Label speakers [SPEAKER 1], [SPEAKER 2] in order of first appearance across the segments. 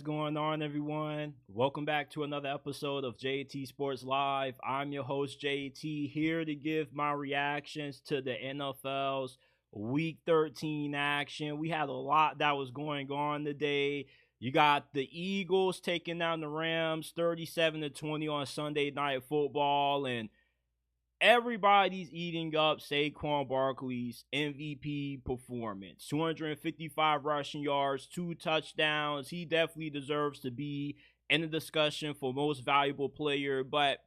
[SPEAKER 1] going on, everyone? Welcome back to another episode of JT Sports Live. I'm your host, JT, here to give my reactions to the NFL's Week 13 action. We had a lot that was going on today. You got the Eagles taking down the Rams 37-20 on Sunday Night Football, and everybody's eating up Saquon Barkley's MVP performance. 255 rushing yards, 2 touchdowns. He definitely deserves to be in the discussion for most valuable player. But,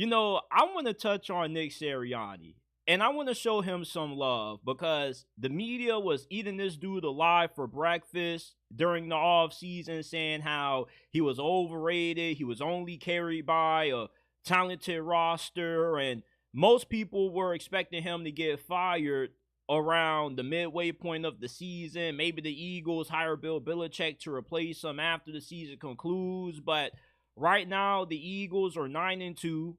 [SPEAKER 1] I want to touch on Nick Siranni. And I want to show him some love because the media was eating this dude alive for breakfast during the offseason, saying how he was overrated, he was only carried by a talented roster, and most people were expecting him to get fired around the midway point of the season. Maybe the Eagles hire Bill Belichick to replace him after the season concludes. But right now, the Eagles are 9-2.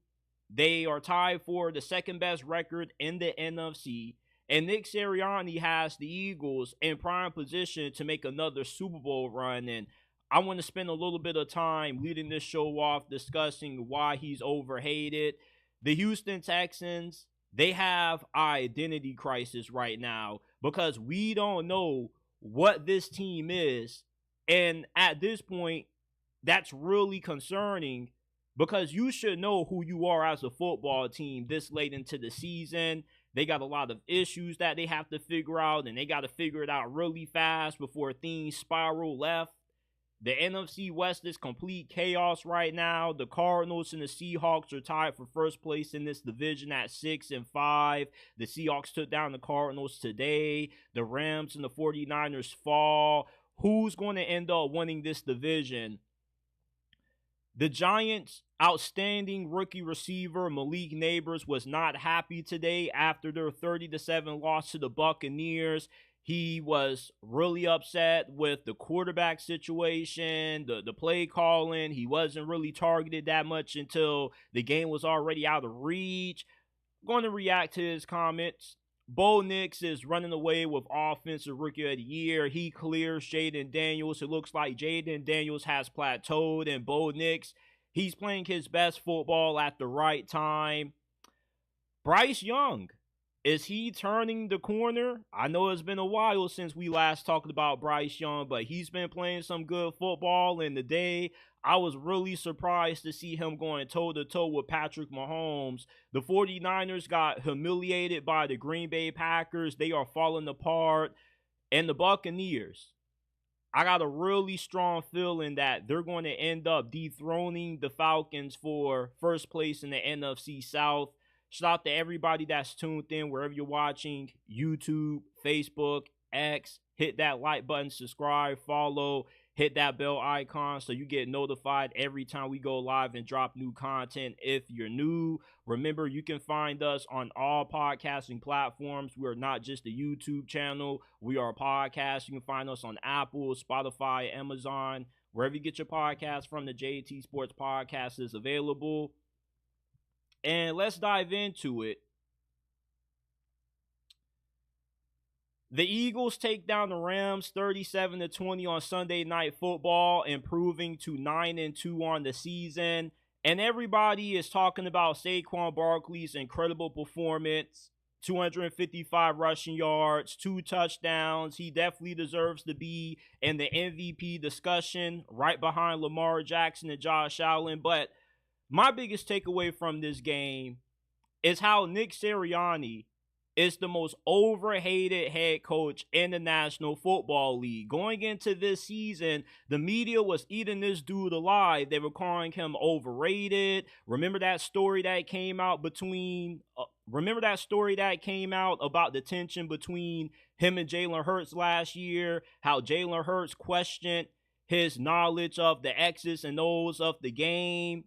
[SPEAKER 1] They are tied for the second best record in the NFC. And Nick Siranni has the Eagles in prime position to make another Super Bowl run. And I want to spend a little bit of time leading this show off discussing why he's overhated. The Houston Texans, they have an identity crisis right now because we don't know what this team is. And at this point, that's really concerning because you should know who you are as a football team this late into the season. They got a lot of issues that they have to figure out, and they got to figure it out really fast before things spiral left. The NFC West is complete chaos right now. The Cardinals and the Seahawks are tied for first place in this division at 6-5. The Seahawks took down the Cardinals today. The Rams and the 49ers fall. Who's going to end up winning this division? The Giants' outstanding rookie receiver Malik Nabers was not happy today after their 30-7 loss to the Buccaneers. He was really upset with the quarterback situation, the play calling. He wasn't really targeted that much until the game was already out of reach. I'm going to react to his comments. Bo Nix is running away with Offensive Rookie of the Year. He clears Jaden Daniels. It looks like Jaden Daniels has plateaued, and Bo Nix, he's playing his best football at the right time. Bryce Young, is he turning the corner? I know it's been a while since we last talked about Bryce Young, but he's been playing some good football. And today, I was really surprised to see him going toe-to-toe with Patrick Mahomes. The 49ers got humiliated by the Green Bay Packers. They are falling apart. And the Buccaneers, I got a really strong feeling that they're going to end up dethroning the Falcons for first place in the NFC South. Shout out to everybody that's tuned in wherever you're watching, YouTube, Facebook, X. Hit that like button, subscribe, follow, hit that bell icon so you get notified every time we go live and drop new content. If you're new, remember you can find us on all podcasting platforms. We're not just a YouTube channel. We are a podcast. You can find us on Apple, Spotify, Amazon. Wherever you get your podcast from, the JT Sports Podcast is available. And let's dive into it. The Eagles take down the Rams 37-20 on Sunday Night Football, improving to 9-2 on the season. And everybody is talking about Saquon Barkley's incredible performance. 255 rushing yards, 2 touchdowns. He definitely deserves to be in the MVP discussion, right behind Lamar Jackson and Josh Allen. But my biggest takeaway from this game is how Nick Siranni is the most overhated head coach in the National Football League. Going into this season, the media was eating this dude alive. They were calling him overrated. Remember that story that came out about the tension between him and Jalen Hurts last year? How Jalen Hurts questioned his knowledge of the X's and O's of the game.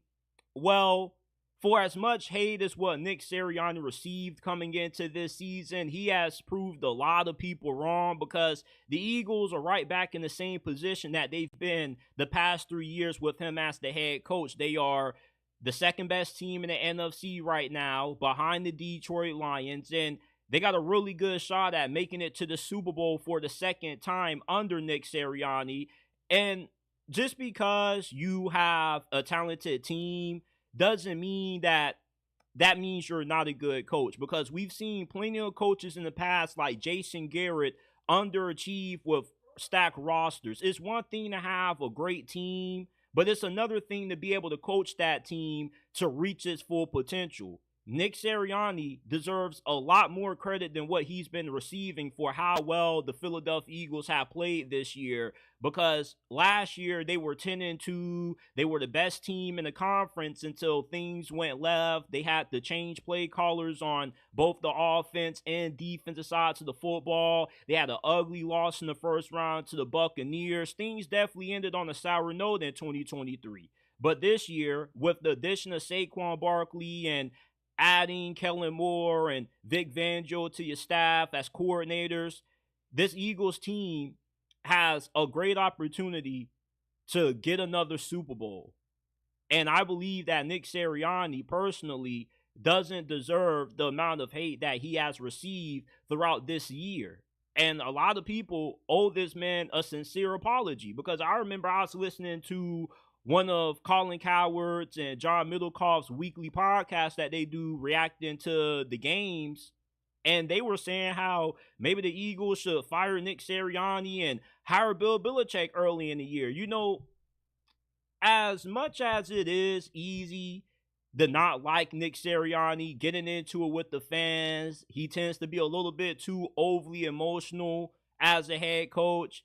[SPEAKER 1] Well, for as much hate as what Nick Siranni received coming into this season, he has proved a lot of people wrong because the Eagles are right back in the same position that they've been the past 3 years with him as the head coach. They are the second best team in the NFC right now, behind the Detroit Lions, and they got a really good shot at making it to the Super Bowl for the second time under Nick Siranni. And just because you have a talented team doesn't mean that means you're not a good coach, because we've seen plenty of coaches in the past like Jason Garrett underachieve with stacked rosters. It's one thing to have a great team, but it's another thing to be able to coach that team to reach its full potential. Nick Sirianni deserves a lot more credit than what he's been receiving for how well the Philadelphia Eagles have played this year, because last year they were 10-2. They were the best team in the conference until things went left. They had to change play callers on both the offense and defensive sides of the football. They had an ugly loss in the first round to the Buccaneers. Things definitely ended on a sour note in 2023. But this year, with the addition of Saquon Barkley and adding Kellen Moore and Vic Fangio to your staff as coordinators, this Eagles team has a great opportunity to get another Super Bowl. And I believe that Nick Sirianni personally doesn't deserve the amount of hate that he has received throughout this year. And a lot of people owe this man a sincere apology, because I remember I was listening to one of Colin Cowherd's and John Middlecoff's weekly podcast that they do reacting to the games. And they were saying how maybe the Eagles should fire Nick Sirianni and hire Bill Belichick early in the year. You know, as much as it is easy to not like Nick Sirianni, getting into it with the fans, he tends to be a little bit too overly emotional as a head coach.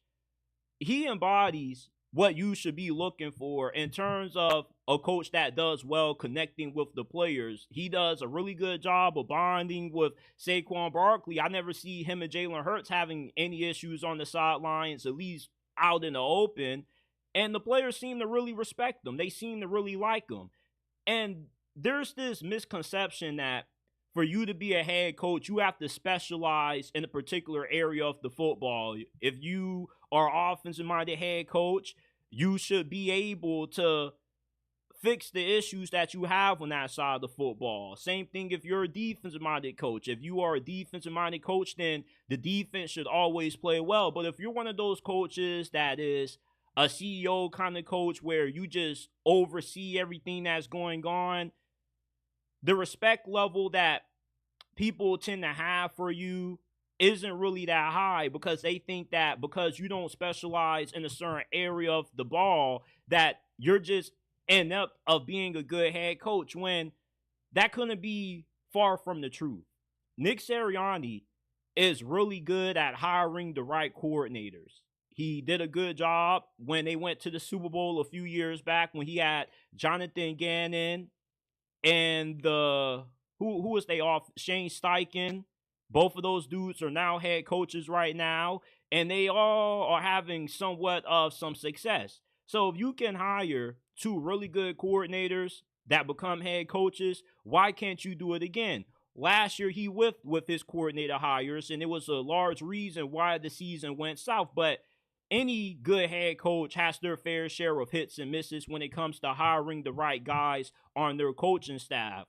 [SPEAKER 1] He embodies what you should be looking for in terms of a coach that does well connecting with the players. He does a really good job of bonding with Saquon Barkley. I never see him and Jalen Hurts having any issues on the sidelines, at least out in the open. And the players seem to really respect him. They seem to really like him. And there's this misconception that for you to be a head coach, you have to specialize in a particular area of the football. If you are offensive-minded head coach, you should be able to fix the issues that you have on that side of the football. Same thing if you're a defensive-minded coach. If you are a defensive-minded coach, then the defense should always play well. But if you're one of those coaches that is a CEO kind of coach where you just oversee everything that's going on, the respect level that people tend to have for you isn't really that high, because they think that because you don't specialize in a certain area of the ball that you're just inept of being a good head coach, when that couldn't be far from the truth. Nick Sirianni is really good at hiring the right coordinators. He did a good job when they went to the Super Bowl a few years back when he had Jonathan Gannon and who was they off? Shane Steichen. Both of those dudes are now head coaches right now, and they all are having somewhat of some success. So if you can hire two really good coordinators that become head coaches, why can't you do it again? Last year he whiffed with his coordinator hires, and it was a large reason why the season went south. But any good head coach has their fair share of hits and misses when it comes to hiring the right guys on their coaching staff.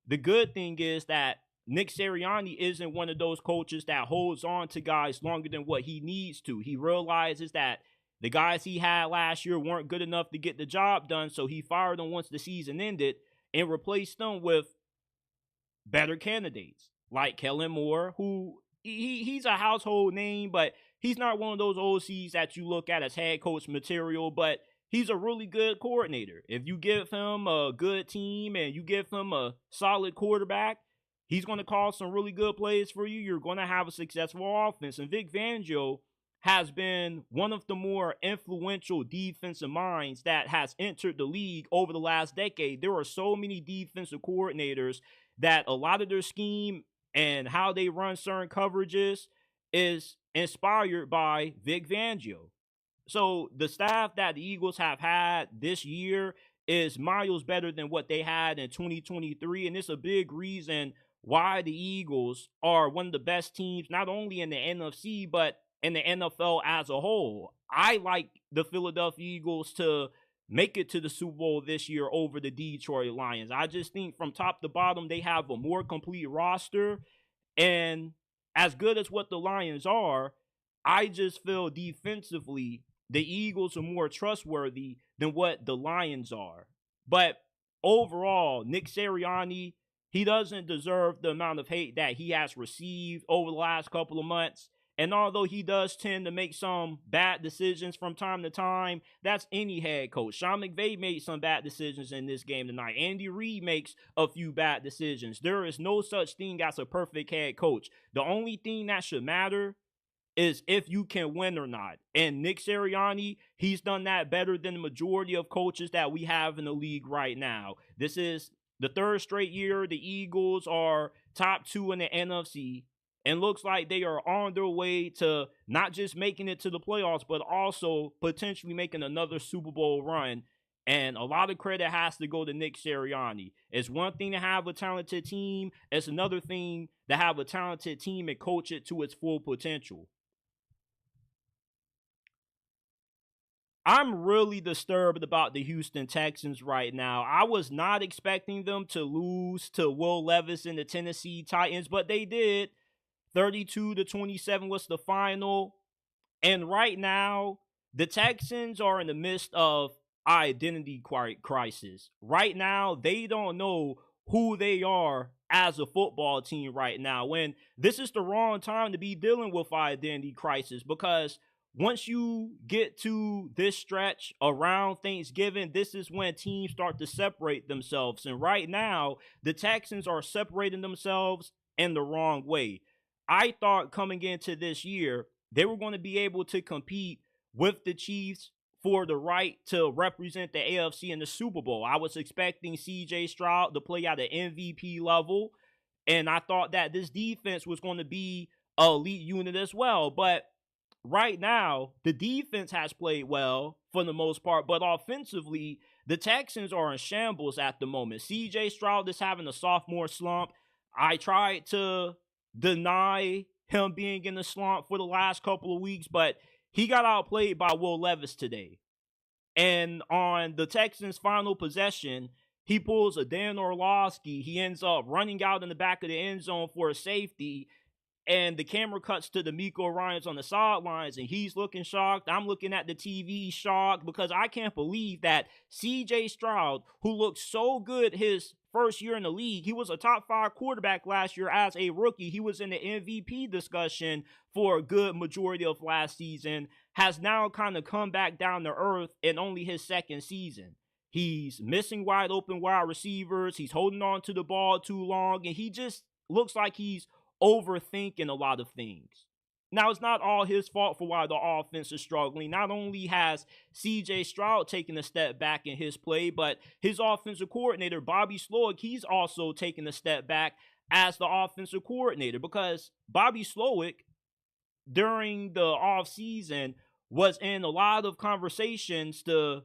[SPEAKER 1] The good thing is that Nick Sirianni isn't one of those coaches that holds on to guys longer than what he needs to. He realizes that the guys he had last year weren't good enough to get the job done, so he fired them once the season ended and replaced them with better candidates like Kellen Moore, who he's a household name, but he's not one of those OCs that you look at as head coach material, but he's a really good coordinator. If you give him a good team and you give him a solid quarterback, he's going to call some really good plays for you. You're going to have a successful offense. And Vic Fangio has been one of the more influential defensive minds that has entered the league over the last decade. There are so many defensive coordinators that a lot of their scheme and how they run certain coverages is inspired by Vic Fangio. So the staff that the Eagles have had this year is miles better than what they had in 2023. And it's a big reason why the Eagles are one of the best teams, not only in the NFC, but in the NFL as a whole. I like the Philadelphia Eagles to make it to the Super Bowl this year over the Detroit Lions. I just think from top to bottom, they have a more complete roster. And as good as what the Lions are, I just feel defensively the Eagles are more trustworthy than what the Lions are. But overall, Nick Siranni, he doesn't deserve the amount of hate that he has received over the last couple of months. And although he does tend to make some bad decisions from time to time, that's any head coach. Sean McVay made some bad decisions in this game tonight. Andy Reid makes a few bad decisions. There is no such thing as a perfect head coach. The only thing that should matter is if you can win or not. And Nick Siranni, he's done that better than the majority of coaches that we have in the league right now. This is the third straight year the Eagles are top 2 in the NFC. And looks like they are on their way to not just making it to the playoffs, but also potentially making another Super Bowl run. And a lot of credit has to go to Nick Siranni. It's one thing to have a talented team. It's another thing to have a talented team and coach it to its full potential. I'm really disturbed about the Houston Texans right now. I was not expecting them to lose to Will Levis and the Tennessee Titans, but they did. 32-27 was the final. And right now, the Texans are in the midst of identity crisis. Right now, they don't know who they are as a football team right now. When this is the wrong time to be dealing with identity crisis, because once you get to this stretch around Thanksgiving, this is when teams start to separate themselves. And right now, the Texans are separating themselves in the wrong way. I thought coming into this year, they were going to be able to compete with the Chiefs for the right to represent the AFC in the Super Bowl. I was expecting C.J. Stroud to play at an MVP level, and I thought that this defense was going to be an elite unit as well. But right now, the defense has played well for the most part, but offensively, the Texans are in shambles at the moment. C.J. Stroud is having a sophomore slump. I tried to deny him being in the slump for the last couple of weeks, but he got outplayed by Will Levis today. And on the Texans' final possession, he pulls a Dan Orlovsky. He ends up running out in the back of the end zone for a safety, and the camera cuts to D'Amico Ryans on the sidelines, and he's looking shocked. I'm looking at the TV shocked because I can't believe that C.J. Stroud, who looked so good his first year in the league, he was a top 5 quarterback last year as a rookie. He was in the MVP discussion for a good majority of last season, has now kind of come back down to earth in only his second season. He's missing wide open wide receivers. He's holding on to the ball too long, and he just looks like he's overthinking a lot of things. Now, it's not all his fault for why the offense is struggling. Not only has C.J. Stroud taken a step back in his play, but his offensive coordinator, Bobby Slowick, he's also taken a step back as the offensive coordinator, because Bobby Slowick, during the offseason, was in a lot of conversations to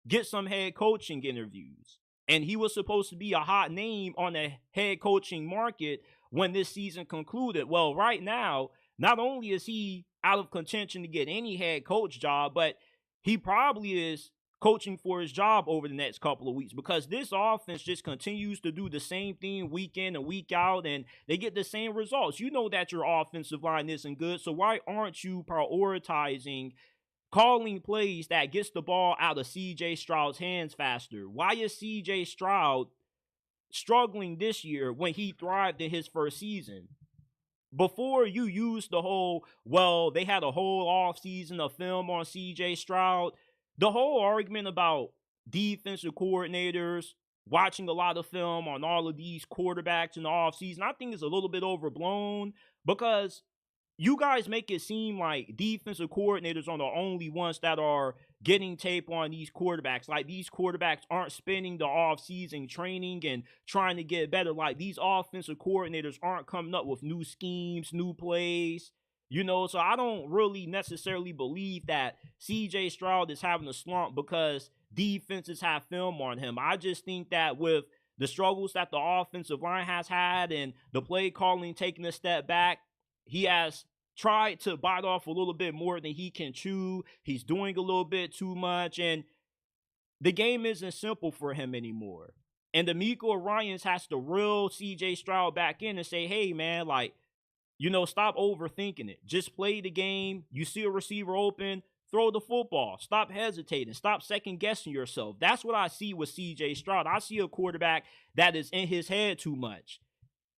[SPEAKER 1] get some head coaching interviews. And he was supposed to be a hot name on the head coaching market when this season concluded. Well, right now, not only is he out of contention to get any head coach job, but he probably is coaching for his job over the next couple of weeks, because this offense just continues to do the same thing week in and week out, and they get the same results. You know that your offensive line isn't good, so why aren't you prioritizing calling plays that gets the ball out of C.J. Stroud's hands faster? Why is C.J. Stroud struggling this year when he thrived in his first season? Before you use the whole, well, they had a whole offseason of film on C.J. Stroud, the whole argument about defensive coordinators watching a lot of film on all of these quarterbacks in the offseason, I think is a little bit overblown, because you guys make it seem like defensive coordinators are the only ones that are getting tape on these quarterbacks. Like these quarterbacks aren't spending the offseason training and trying to get better. Like these offensive coordinators aren't coming up with new schemes, new plays. So I don't really necessarily believe that C.J. Stroud is having a slump because defenses have film on him. I just think that with the struggles that the offensive line has had and the play calling taking a step back, he has tried to bite off a little bit more than he can chew. He's doing a little bit too much, and the game isn't simple for him anymore. And D'Amico Ryans has to reel C.J. Stroud back in and say, hey, man, stop overthinking it. Just play the game. You see a receiver open, throw the football. Stop hesitating. Stop second-guessing yourself. That's what I see with C.J. Stroud. I see a quarterback that is in his head too much.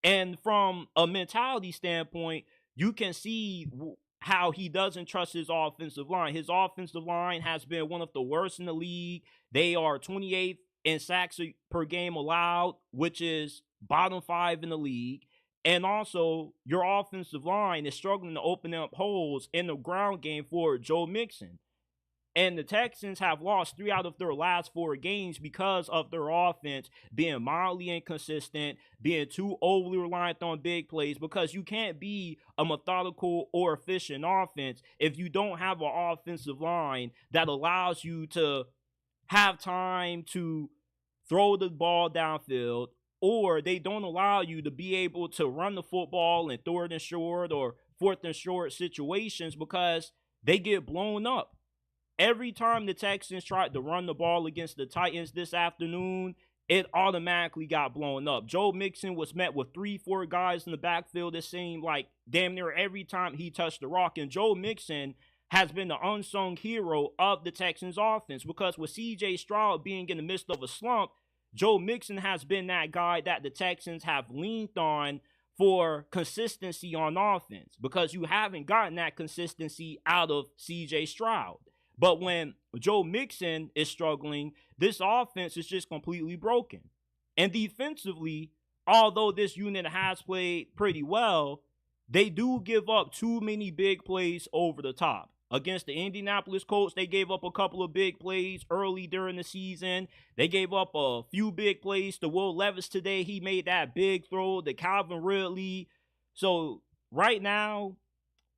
[SPEAKER 1] And from a mentality standpoint, you can see how he doesn't trust his offensive line. His offensive line has been one of the worst in the league. They are 28th in sacks per game allowed, which is bottom 5 in the league. And also, your offensive line is struggling to open up holes in the ground game for Joe Mixon. And the Texans have lost 3 out of their last 4 games because of their offense being mildly inconsistent, being too overly reliant on big plays, because you can't be a methodical or efficient offense if you don't have an offensive line that allows you to have time to throw the ball downfield, or they don't allow you to be able to run the football in 3rd and short or 4th and short situations because they get blown up. Every time the Texans tried to run the ball against the Titans this afternoon, it automatically got blown up. Joe Mixon was met with 3-4 guys in the backfield. It seemed like damn near every time he touched the rock. And Joe Mixon has been the unsung hero of the Texans offense, because with C.J. Stroud being in the midst of a slump, Joe Mixon has been that guy that the Texans have leaned on for consistency on offense, because you haven't gotten that consistency out of C.J. Stroud. But when Joe Mixon is struggling, this offense is just completely broken. And defensively, although this unit has played pretty well, they do give up too many big plays over the top. Against the Indianapolis Colts, they gave up a couple of big plays early during the season. They gave up a few big plays to Will Levis today. He made that big throw to Calvin Ridley. So right now,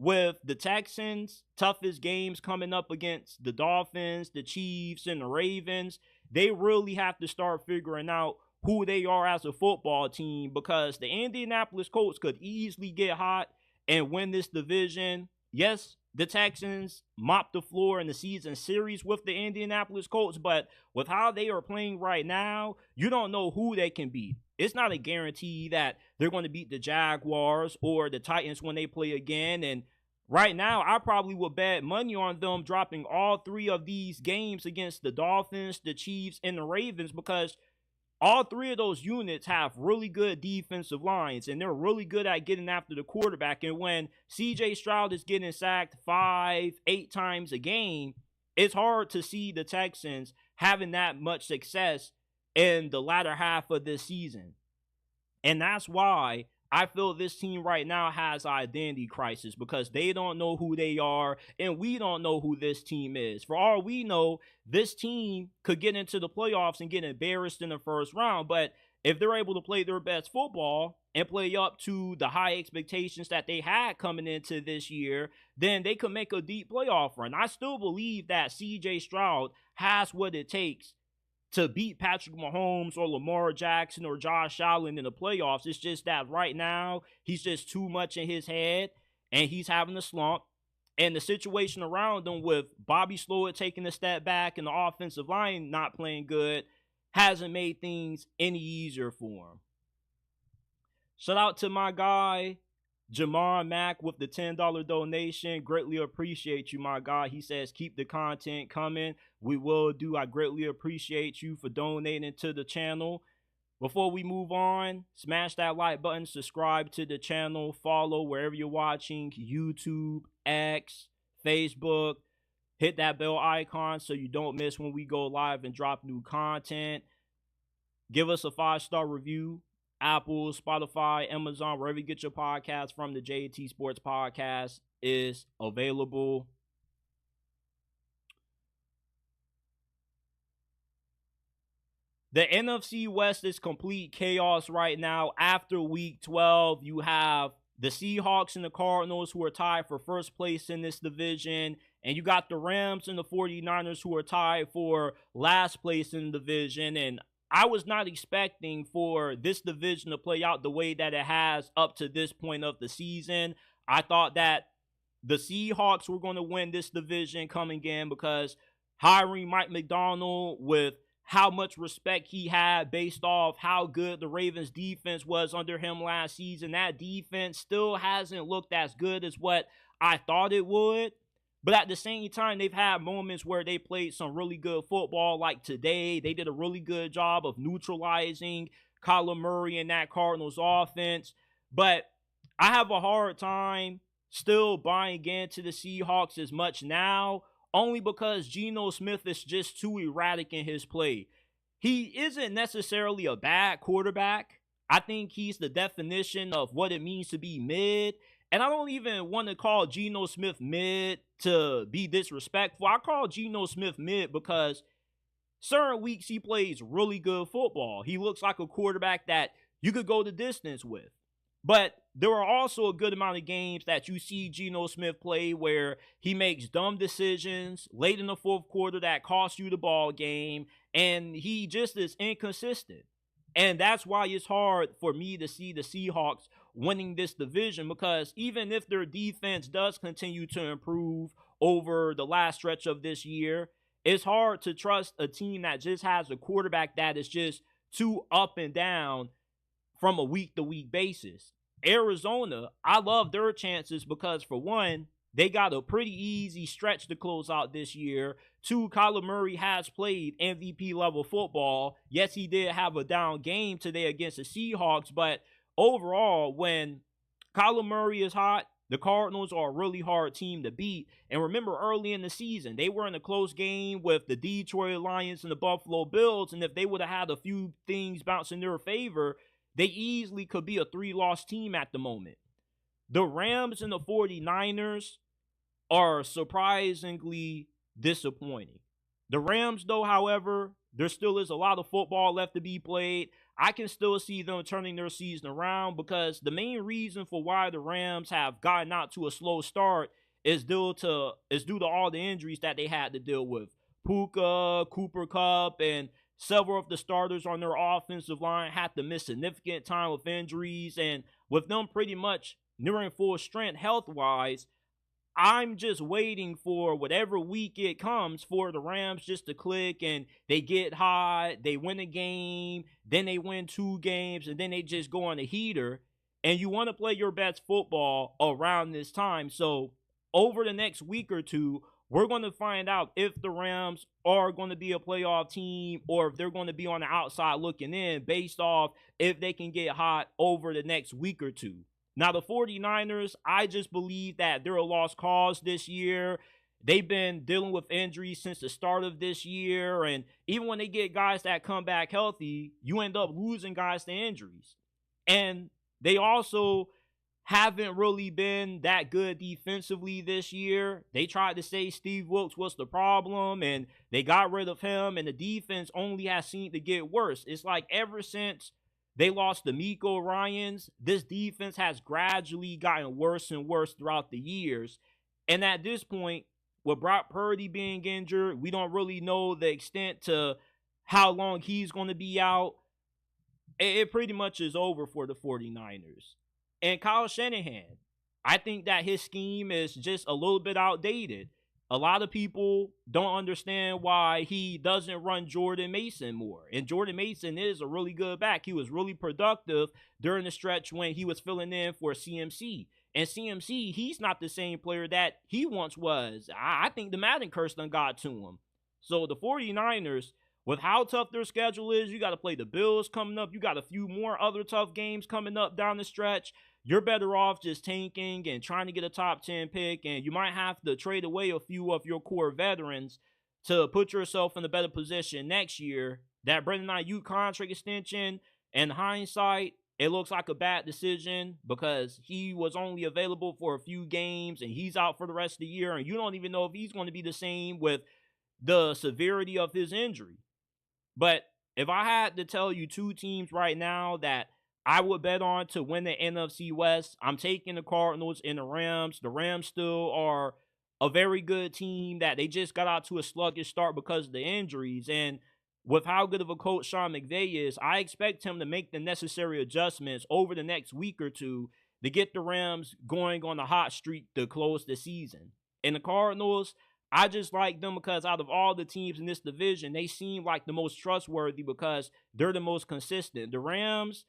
[SPEAKER 1] with the Texans' toughest games coming up against the Dolphins, the Chiefs, and the Ravens, they really have to start figuring out who they are as a football team, because the Indianapolis Colts could easily get hot and win this division. Yes, the Texans mopped the floor in the season series with the Indianapolis Colts, but with how they are playing right now, you don't know who they can beat. It's not a guarantee that they're going to beat the Jaguars or the Titans when they play again. And right now, I probably would bet money on them dropping all 3 of these games against the Dolphins, the Chiefs, and the Ravens, because all 3 of those units have really good defensive lines, and they're really good at getting after the quarterback. And when C.J. Stroud is getting sacked 5, 8 times a game, it's hard to see the Texans having that much success in the latter half of this season. And that's why I feel this team right now has identity crisis, because they don't know who they are, and we don't know who this team is. For all we know, this team could get into the playoffs and get embarrassed in the first round, but if they're able to play their best football and play up to the high expectations that they had coming into this year, then they could make a deep playoff run. I still believe that C.J. Stroud has what it takes to beat Patrick Mahomes or Lamar Jackson or Josh Allen in the playoffs. It's just that right now, he's just too much in his head, and he's having a slump. And the situation around him, with Bobby Slowick taking a step back and the offensive line not playing good, hasn't made things any easier for him. Shout out to my guy, Jamar Mack, with the $10 donation. Greatly appreciate you, my guy. He says, keep the content coming. We will do. I greatly appreciate you for donating to the channel. Before we move on, smash that like button, subscribe to the channel, follow wherever you're watching, YouTube, X, Facebook. Hit that bell icon so you don't miss when we go live and drop new content. Give us a 5-star review. Apple, Spotify, Amazon, wherever you get your podcast from, the JT Sports Podcast is available. The NFC West is complete chaos right now. After Week 12, you have the Seahawks and the Cardinals, who are tied for first place in this division. And you got the Rams and the 49ers, who are tied for last place in the division. And I was not expecting for this division to play out the way that it has up to this point of the season. I thought that the Seahawks were going to win this division coming in, because hiring Mike McDonald, with how much respect he had based off how good the Ravens defense was under him last season, that defense still hasn't looked as good as what I thought it would. But at the same time, they've had moments where they played some really good football. Like today, they did a really good job of neutralizing Kyler Murray and that Cardinals offense. But I have a hard time still buying into the Seahawks as much now, only because Geno Smith is just too erratic in his play. He isn't necessarily a bad quarterback. I think he's the definition of what it means to be mid. And I don't even want to call Geno Smith mid to be disrespectful. I call Geno Smith mid because certain weeks he plays really good football. He looks like a quarterback that you could go the distance with. But there are also a good amount of games that you see Geno Smith play where he makes dumb decisions late in the fourth quarter that cost you the ball game, and he just is inconsistent. And that's why it's hard for me to see the Seahawks winning this division, because even if their defense does continue to improve over the last stretch of this year, it's hard to trust a team that just has a quarterback that is just too up and down from a week-to-week basis. Arizona, I love their chances because, for one, they got a pretty easy stretch to close out this year. Two, Kyler Murray has played MVP-level football. Yes, he did have a down game today against the Seahawks, but overall, when Kyler Murray is hot, the Cardinals are a really hard team to beat. And remember, early in the season, they were in a close game with the Detroit Lions and the Buffalo Bills, and if they would have had a few things bounce in their favor, they easily could be a 3-loss team at the moment. The Rams and the 49ers are surprisingly disappointing. The Rams, though, however, there still is a lot of football left to be played. I can still see them turning their season around, because the main reason for why the Rams have gotten out to a slow start is due to all the injuries that they had to deal with. Puka, Cooper Kupp, and several of the starters on their offensive line had to miss significant time with injuries, and with them pretty much nearing full strength health-wise, I'm just waiting for whatever week it comes for the Rams just to click and they get hot, they win a game, then they win 2 games, and then they just go on a heater. And you want to play your best football around this time. So over the next week or two, we're going to find out if the Rams are going to be a playoff team or if they're going to be on the outside looking in, based off if they can get hot over the next week or two. Now, the 49ers, I just believe that they're a lost cause this year. They've been dealing with injuries since the start of this year, and even when they get guys that come back healthy, you end up losing guys to injuries. And they also haven't really been that good defensively this year. They tried to say Steve Wilkes was the problem, and they got rid of him, and the defense only has seemed to get worse. It's like ever since they lost D'Amico Ryans, this defense has gradually gotten worse and worse throughout the years. And at this point, with Brock Purdy being injured, we don't really know the extent to how long he's going to be out. It pretty much is over for the 49ers. And Kyle Shanahan, I think that his scheme is just a little bit outdated. A lot of people don't understand why he doesn't run Jordan Mason more. And Jordan Mason is a really good back. He was really productive during the stretch when he was filling in for CMC. And CMC, he's not the same player that he once was. I think the Madden curse done got to him. So the 49ers, with how tough their schedule is, you got to play the Bills coming up. You got a few more other tough games coming up down the stretch. You're better off just tanking and trying to get a top 10 pick, and you might have to trade away a few of your core veterans to put yourself in a better position next year. That Brandon Ayuk contract extension, in hindsight, it looks like a bad decision because he was only available for a few games and he's out for the rest of the year, and you don't even know if he's going to be the same with the severity of his injury. But if I had to tell you 2 teams right now that I would bet on to win the NFC West, I'm taking the Cardinals and the Rams. The Rams still are a very good team that they just got out to a sluggish start because of the injuries. And with how good of a coach Sean McVay is, I expect him to make the necessary adjustments over the next week or two to get the Rams going on a hot streak to close the season. And the Cardinals, I just like them because out of all the teams in this division, they seem like the most trustworthy because they're the most consistent. The Rams,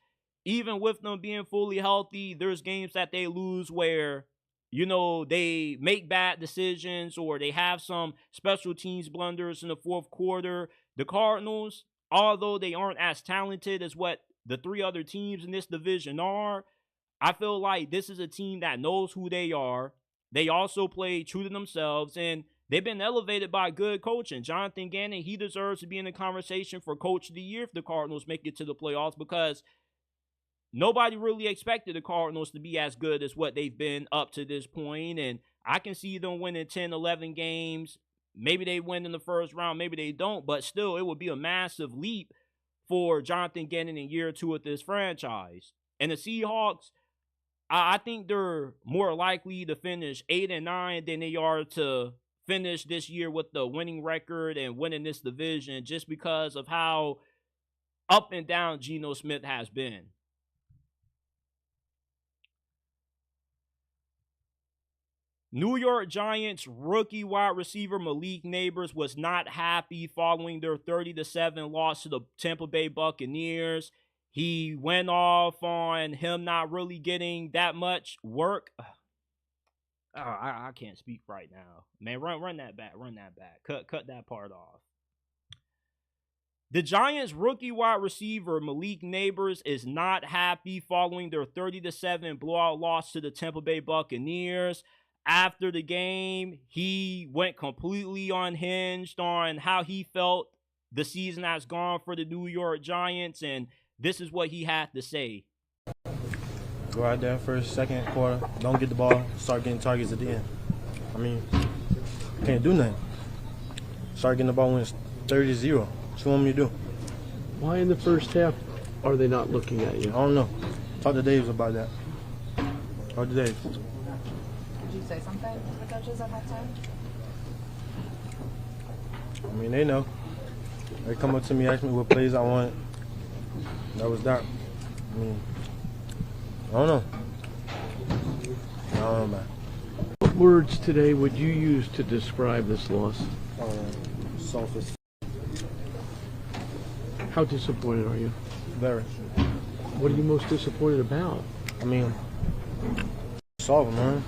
[SPEAKER 1] even with them being fully healthy, there's games that they lose where they make bad decisions or they have some special teams blunders in the fourth quarter. The Cardinals, although they aren't as talented as what the three other teams in this division are, I feel like this is a team that knows who they are. They also play true to themselves, and they've been elevated by good coaching. Jonathan Gannon, he deserves to be in the conversation for Coach of the Year if the Cardinals make it to the playoffs, because nobody really expected the Cardinals to be as good as what they've been up to this point, and I can see them winning 10, 11 games. Maybe they win in the first round, maybe they don't, but still, it would be a massive leap for Jonathan Gannon in year two of this franchise. And the Seahawks, I think they're more likely to finish 8-9 than they are to finish this year with the winning record and winning this division, just because of how up and down Geno Smith has been. New York Giants rookie wide receiver Malik Nabers was not happy following their 30-7 loss to the Tampa Bay Buccaneers. He went off on him not really getting that much work. I can't speak right now. Man, run that back. Cut that part off. The Giants rookie wide receiver Malik Nabers is not happy following their 30-7 blowout loss to the Tampa Bay Buccaneers. After the game, he went completely unhinged on how he felt the season has gone for the New York Giants, and this is what he had to say.
[SPEAKER 2] Go out there first, second quarter, don't get the ball, start getting targets at the end. I mean, can't do nothing. Start getting the ball when it's 30-0. What you want me to do?
[SPEAKER 3] Why in the first half are they not looking at you?
[SPEAKER 2] I don't know. Talk to Dave about that. Talk to Dave.
[SPEAKER 4] Did you say something to the coaches at that time?
[SPEAKER 2] I mean, they know. They come up to me, ask me what plays I want. That was that. I mean, I don't know. Man.
[SPEAKER 3] What words today would you use to describe this loss?
[SPEAKER 2] Selfish.
[SPEAKER 3] How disappointed are you?
[SPEAKER 2] Very.
[SPEAKER 3] What are you most disappointed about?
[SPEAKER 2] I mean, it's over, man.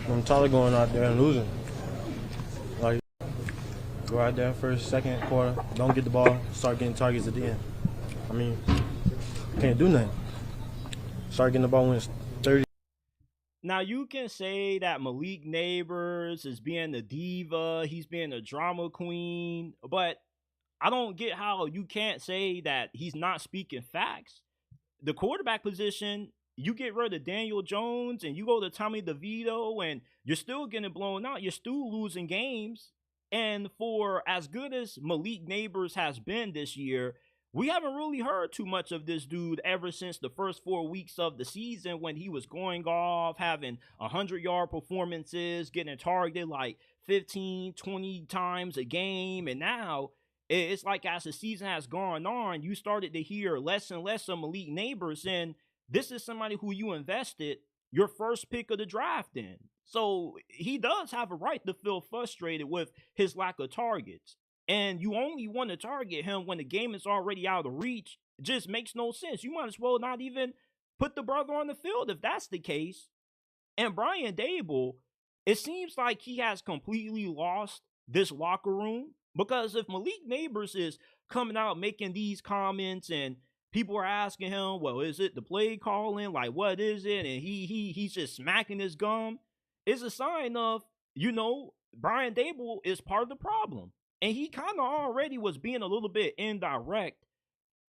[SPEAKER 2] I'm tired of going out there and losing. Like, go out there first, second quarter, don't get the ball, start getting targets at the end. I mean, can't do nothing. Start getting the ball when it's 30.
[SPEAKER 1] Now, you can say that Malik Nabers is being the diva, he's being a drama queen, but I don't get how you can't say that he's not speaking facts. The quarterback position, you get rid of Daniel Jones and you go to Tommy DeVito and you're still getting blown out. You're still losing games. And for as good as Malik Nabers has been this year, we haven't really heard too much of this dude ever since the first 4 weeks of the season when he was going off, having 100-yard performances, getting targeted like 15, 20 times a game. And now it's like as the season has gone on, you started to hear less and less of Malik Nabers. And this is somebody who you invested your first pick of the draft in. So he does have a right to feel frustrated with his lack of targets. And you only want to target him when the game is already out of reach. It just makes no sense. You might as well not even put the brother on the field if that's the case. And Brian Daboll, it seems like he has completely lost this locker room, because if Malik Nabers is coming out making these comments and people are asking him, well, is it the play calling? Like, what is it? And he's just smacking his gum. It's a sign of, Brian Daboll is part of the problem. And he kind of already was being a little bit indirect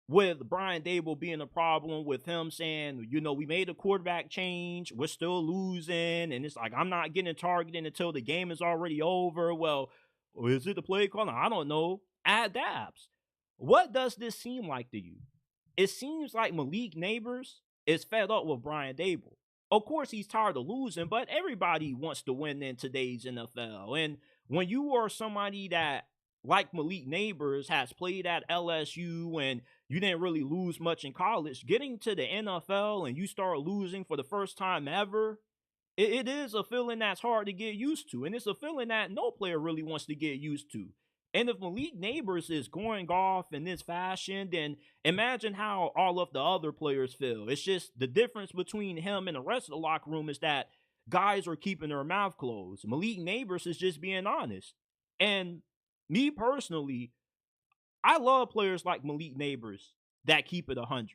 [SPEAKER 1] with Brian Daboll being a problem, with him saying, we made a quarterback change, we're still losing, and it's like, I'm not getting targeted until the game is already over. Well, is it the play calling? I don't know. Adapts. What does this seem like to you? It seems like Malik Nabers is fed up with Brian Daboll. Of course, he's tired of losing, but everybody wants to win in today's NFL. And when you are somebody that, like Malik Nabers, has played at LSU and you didn't really lose much in college, getting to the NFL and you start losing for the first time ever, it is a feeling that's hard to get used to. And it's a feeling that no player really wants to get used to. And if Malik Nabers is going off in this fashion, then imagine how all of the other players feel. It's just the difference between him and the rest of the locker room is that guys are keeping their mouth closed. Malik Nabers is just being honest. And me personally, I love players like Malik Nabers that keep it 100,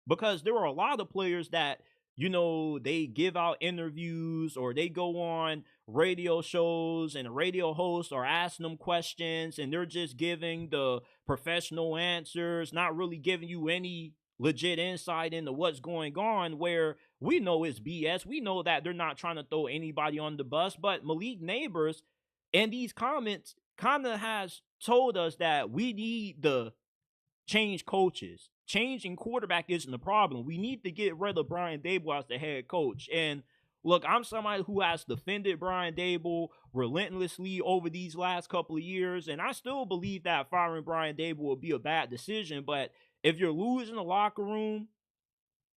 [SPEAKER 1] because there are a lot of players that, they give out interviews or they go on radio shows and the radio hosts are asking them questions and they're just giving the professional answers, not really giving you any legit insight into what's going on, where we know it's BS. We know that they're not trying to throw anybody on the bus, but Malik Nabers and these comments kind of has told us that we need the change coaches. Changing quarterback isn't the problem. We need to get rid of Brian Daboll as the head coach. And look, I'm somebody who has defended Brian Daboll relentlessly over these last couple of years, and I still believe that firing Brian Daboll would be a bad decision. But if you're losing the locker room,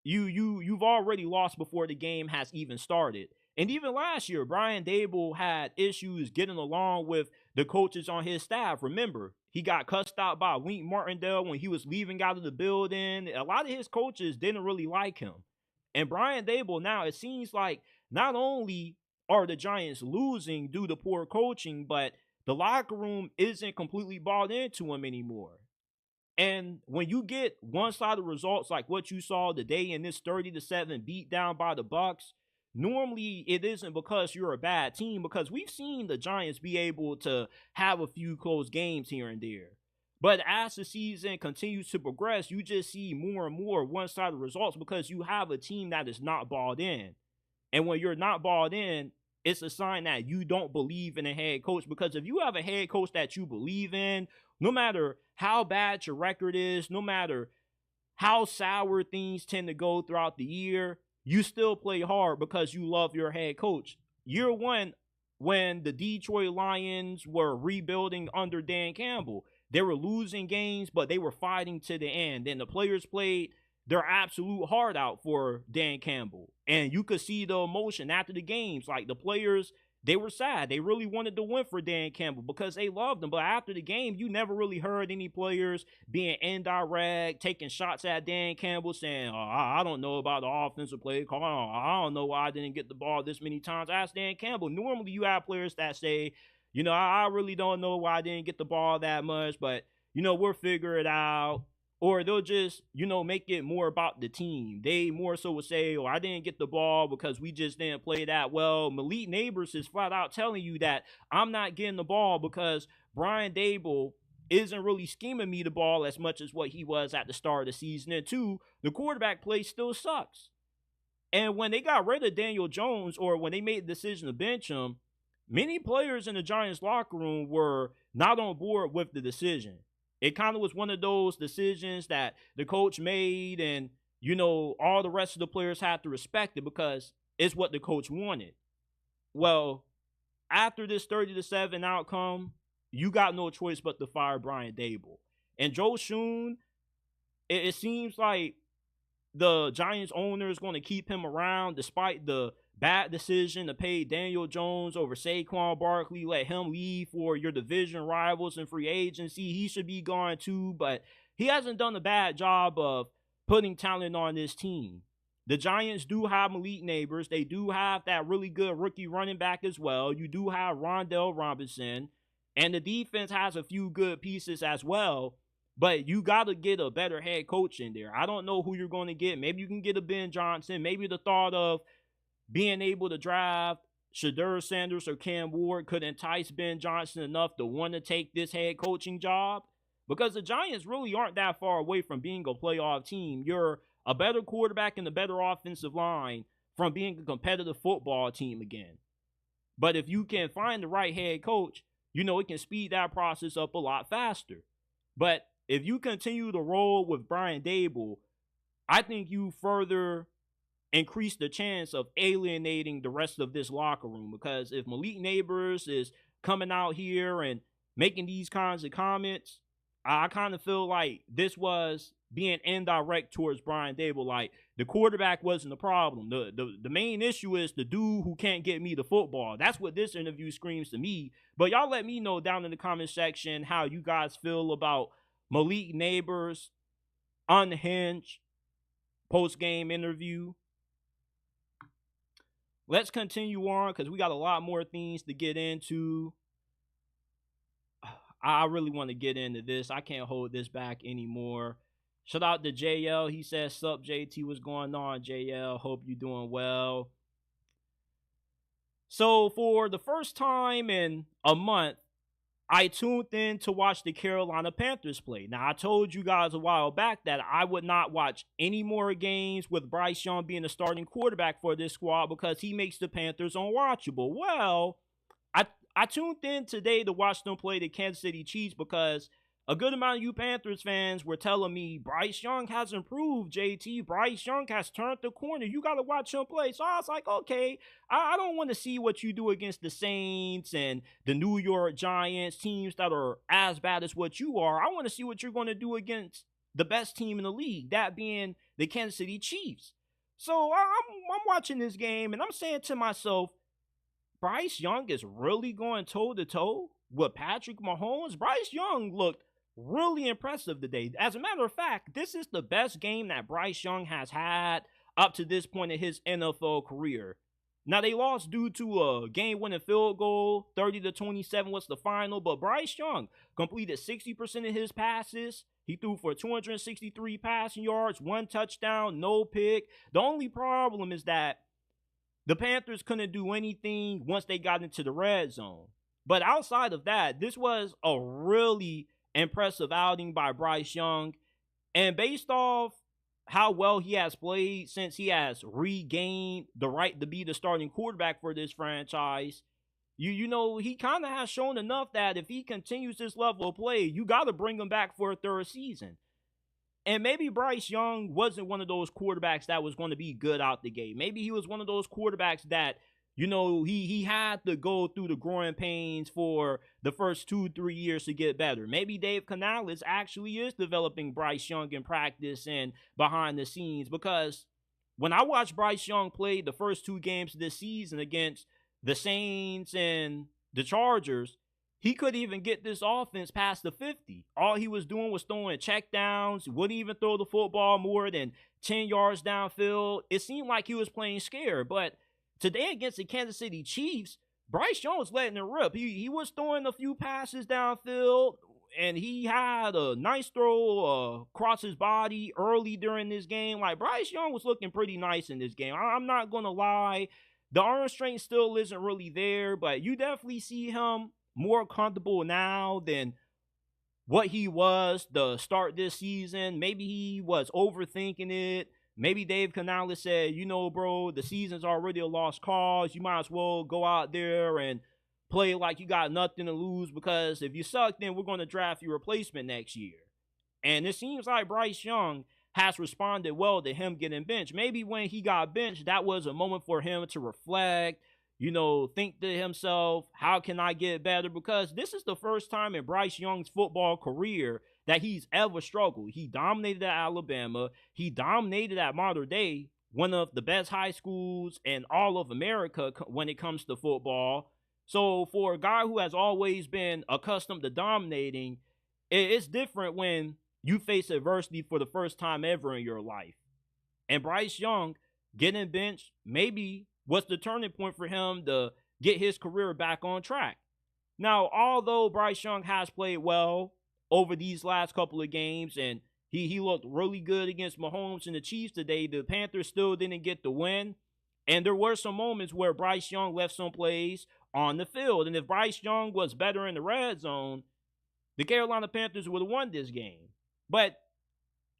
[SPEAKER 1] you've already lost before the game has even started. And even last year, Brian Daboll had issues getting along with the coaches on his staff. Remember, he got cussed out by Wink Martindale when he was leaving out of the building. A lot of his coaches didn't really like him. And Brian Daboll now, it seems like not only are the Giants losing due to poor coaching, but the locker room isn't completely bought into him anymore. And when you get one-sided results like what you saw today in this 30-7 beat down by the Bucs, normally it isn't because you're a bad team, because we've seen the Giants be able to have a few close games here and there. But as the season continues to progress, you just see more and more one-sided results because you have a team that is not balled in. And when you're not balled in, it's a sign that you don't believe in a head coach, because if you have a head coach that you believe in, no matter how bad your record is, no matter how sour things tend to go throughout the year, you still play hard because you love your head coach. Year one, when the Detroit Lions were rebuilding under Dan Campbell, they were losing games, but they were fighting to the end. And the players played their absolute heart out for Dan Campbell. And you could see the emotion after the games. Like, the players, they were sad. They really wanted to win for Dan Campbell because they loved him. But after the game, you never really heard any players being indirect, taking shots at Dan Campbell, saying, I don't know about the offensive play call. I don't know why I didn't get the ball this many times. Ask Dan Campbell. Normally, you have players that say, I really don't know why I didn't get the ball that much, but, we'll figure it out. Or they'll just, make it more about the team. They more so would say, I didn't get the ball because we just didn't play that well. Malik Nabers is flat out telling you that I'm not getting the ball because Brian Daboll isn't really scheming me the ball as much as what he was at the start of the season. And two, the quarterback play still sucks. And when they got rid of Daniel Jones, or when they made the decision to bench him, many players in the Giants locker room were not on board with the decision. It kind of was one of those decisions that the coach made, and, all the rest of the players had to respect it because it's what the coach wanted. Well, after this 30-7 outcome, you got no choice but to fire Brian Daboll. And Joe Schoen, it seems like the Giants owner is going to keep him around despite the bad decision to pay Daniel Jones over Saquon Barkley, let him leave for your division rivals in free agency. He should be gone too, but he hasn't done a bad job of putting talent on this team. The Giants do have Malik Nabers. They do have that really good rookie running back as well. You do have Rondell Robinson, and the defense has a few good pieces as well. But you got to get a better head coach in there. I don't know who you're going to get. Maybe you can get a Ben Johnson. Maybe the thought of being able to draft Shedeur Sanders or Cam Ward could entice Ben Johnson enough to want to take this head coaching job, because the Giants really aren't that far away from being a playoff team. You're a better quarterback and a better offensive line from being a competitive football team again. But if you can find the right head coach, it can speed that process up a lot faster. But if you continue to roll with Brian Daboll, I think you further increase the chance of alienating the rest of this locker room, because if Malik Nabers is coming out here and making these kinds of comments, I kind of feel like this was being indirect towards Brian Daboll. Like, the quarterback wasn't the problem. The main issue is the dude who can't get me the football. That's what this interview screams to me. But y'all let me know down in the comment section how you guys feel about Malik Nabers' unhinged post-game interview. let's continue on because we got a lot more things to get into. I really want to get into this. I can't hold this back anymore. Shout out to JL. He says, "Sup, JT? What's going on, JL? Hope you're doing well." So, for the first time in a month, I tuned in to watch the Carolina Panthers play. Now, I told you guys a while back that I would not watch any more games with Bryce Young being the starting quarterback for this squad because he makes the Panthers unwatchable. Well, I tuned in today to watch them play the Kansas City Chiefs because a good amount of you Panthers fans were telling me Bryce Young has improved, JT. Bryce Young has turned the corner. You got to watch him play. So I was like, okay, I don't want to see what you do against the Saints and the New York Giants, teams that are as bad as what you are. I want to see what you're going to do against the best team in the league, that being the Kansas City Chiefs. So I'm watching this game, and I'm saying to myself, Bryce Young is really going toe-to-toe with Patrick Mahomes. Bryce Young looked really impressive today. As a matter of fact, this is the best game that Bryce Young has had up to this point in his NFL career. Now, they lost due to a game-winning field goal. 30-27 was the final, but Bryce Young completed 60% of his passes. He threw for 263 passing yards, 1 touchdown, no pick. The only problem is that the Panthers couldn't do anything once they got into the red zone. But outside of that, this was a really impressive outing by Bryce Young. And based off how well he has played since he has regained the right to be the starting quarterback for this franchise, you know, he kind of has shown enough that if he continues this level of play, you got to bring him back for a third season. And maybe Bryce Young wasn't one of those quarterbacks that was going to be good out the gate. Maybe he was one of those quarterbacks that, you know, he had to go through the growing pains for the first 2-3 years to get better. Maybe Dave Canales actually is developing Bryce Young in practice and behind the scenes, because when I watched Bryce Young play the first 2 games of this season against the Saints and the Chargers, he couldn't even get this offense past the 50. All he was doing was throwing checkdowns. He wouldn't even throw the football more than 10 yards downfield. It seemed like he was playing scared. But today against the Kansas City Chiefs, Bryce Young was letting it rip. He was throwing a few passes downfield, and he had a nice throw across his body early during this game. Like, Bryce Young was looking pretty nice in this game. I'm not going to lie. The arm strength still isn't really there, but you definitely see him more comfortable now than what he was to start this season. Maybe he was overthinking it. Maybe Dave Canales said, you know, bro, the season's already a lost cause. You might as well go out there and play like you got nothing to lose, because if you suck, then we're going to draft your replacement next year. And it seems like Bryce Young has responded well to him getting benched. Maybe when he got benched, that was a moment for him to reflect, you know, think to himself, how can I get better? Because this is the first time in Bryce Young's football career that he's ever struggled. He dominated at Alabama. He dominated at Mater Dei, one of the best high schools in all of America when it comes to football. So for a guy who has always been accustomed to dominating, it's different when you face adversity for the first time ever in your life. And Bryce Young getting benched maybe was the turning point for him to get his career back on track. Now, although Bryce Young has played well over these last couple of games, and he looked really good against Mahomes and the Chiefs today, the Panthers still didn't get the win. And there were some moments where Bryce Young left some plays on the field. And if Bryce Young was better in the red zone, the Carolina Panthers would have won this game. But,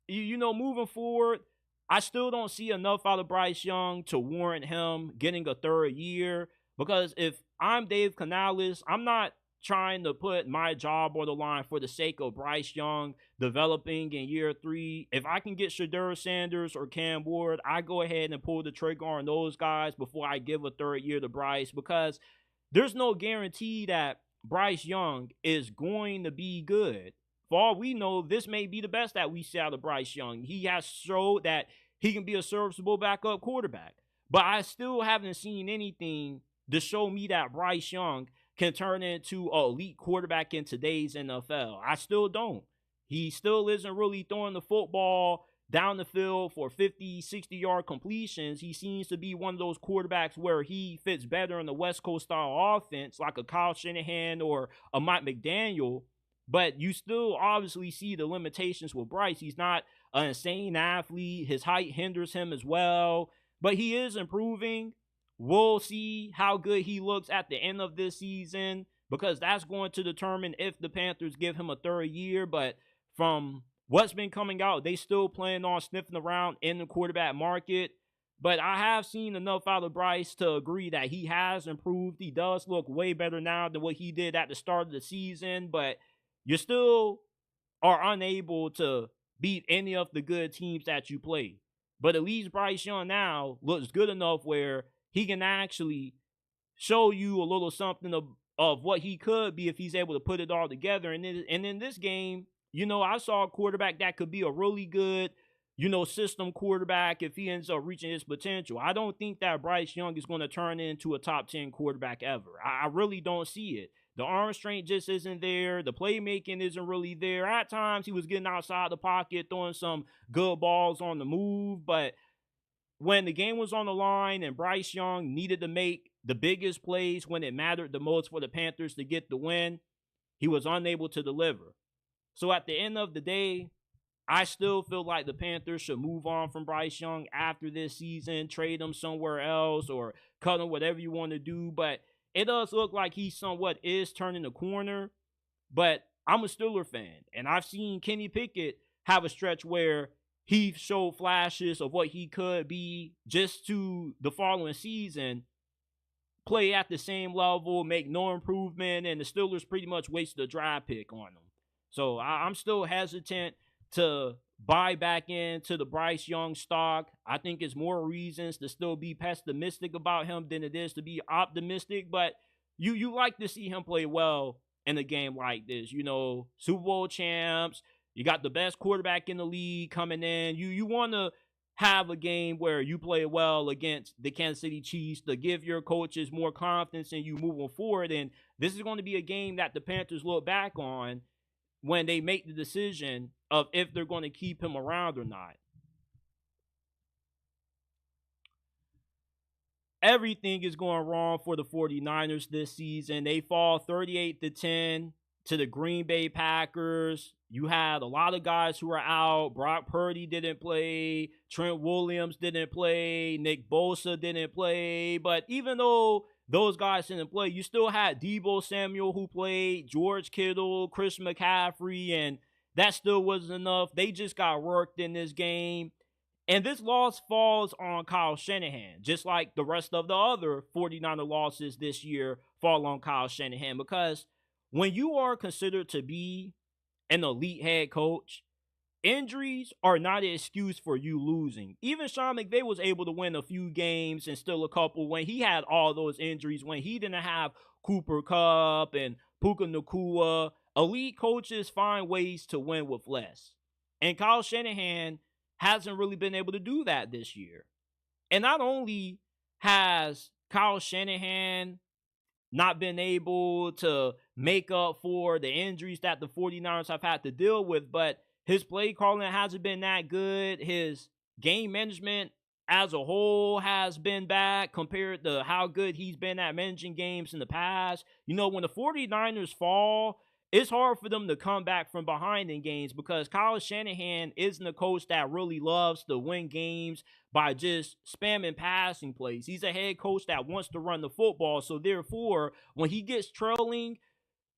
[SPEAKER 1] you know, moving forward, I still don't see enough out of Bryce Young to warrant him getting a third year, because if I'm Dave Canales, I'm not trying to put my job on the line for the sake of Bryce Young developing in year 3. If I can get Shedeur Sanders or Cam Ward, I go ahead and pull the trigger on those guys before I give a third year to Bryce, because there's no guarantee that Bryce Young is going to be good. For all we know, this may be the best that we see out of Bryce Young. He has showed that he can be a serviceable backup quarterback. But I still haven't seen anything to show me that Bryce Young can turn into an elite quarterback in today's NFL. I still don't. He still isn't really throwing the football down the field for 50, 60-yard completions. He seems to be one of those quarterbacks where he fits better in the West Coast style offense, like a Kyle Shanahan or a Mike McDaniel. But you still obviously see the limitations with Bryce. He's not an insane athlete. His height hinders him as well. But he is improving. We'll see how good he looks at the end of this season, because that's going to determine if the Panthers give him a third year. But from what's been coming out, they still plan on sniffing around in the quarterback market. But I have seen enough out of Bryce to agree that he has improved. He does look way better now than what he did at the start of the season. But you still are unable to beat any of the good teams that you play. But at least Bryce Young now looks good enough where he can actually show you a little something of what he could be if he's able to put it all together. And in this game, I saw a quarterback that could be a really good, system quarterback if he ends up reaching his potential. I don't think that Bryce Young is going to turn into a top 10 quarterback ever. I really don't see it. The arm strength just isn't there. The playmaking isn't really there. At times, he was getting outside the pocket, throwing some good balls on the move. But when the game was on the line and Bryce Young needed to make the biggest plays when it mattered the most for the Panthers to get the win, he was unable to deliver. So at the end of the day, I still feel like the Panthers should move on from Bryce Young after this season, trade him somewhere else or cut him, whatever you want to do. But it does look like he somewhat is turning the corner. But I'm a Steeler fan, and I've seen Kenny Pickett have a stretch where he showed flashes of what he could be just to the following season, play at the same level, make no improvement, and the Steelers pretty much wasted a draft pick on him. So I'm still hesitant to buy back into the Bryce Young stock. I think it's more reasons to still be pessimistic about him than it is to be optimistic. But you like to see him play well in a game like this. Super Bowl champs. You got the best quarterback in the league coming in. You want to have a game where you play well against the Kansas City Chiefs to give your coaches more confidence in you moving forward. And this is going to be a game that the Panthers look back on when they make the decision of if they're going to keep him around or not. Everything is going wrong for the 49ers this season. They fall 38-10 to the Green Bay Packers. You had a lot of guys who are out. Brock Purdy didn't play. Trent Williams didn't play. Nick Bosa didn't play. But even though those guys didn't play, you still had Deebo Samuel who played, George Kittle, Chris McCaffrey, and that still wasn't enough. They just got worked in this game. And this loss falls on Kyle Shanahan, just like the rest of the other 49er losses this year fall on Kyle Shanahan. Because when you are considered to be an elite head coach, injuries are not an excuse for you losing. Even Sean McVay was able to win a few games and still a couple when he had all those injuries, when he didn't have Cooper Kupp and Puka Nacua. Elite coaches find ways to win with less. And Kyle Shanahan hasn't really been able to do that this year. And not only has Kyle Shanahan not been able to make up for the injuries that the 49ers have had to deal with, but his play calling hasn't been that good. His game management as a whole has been bad compared to how good he's been at managing games in the past. When the 49ers fall, it's hard for them to come back from behind in games because Kyle Shanahan isn't a coach that really loves to win games by just spamming passing plays. He's a head coach that wants to run the football. So therefore, when he gets trailing,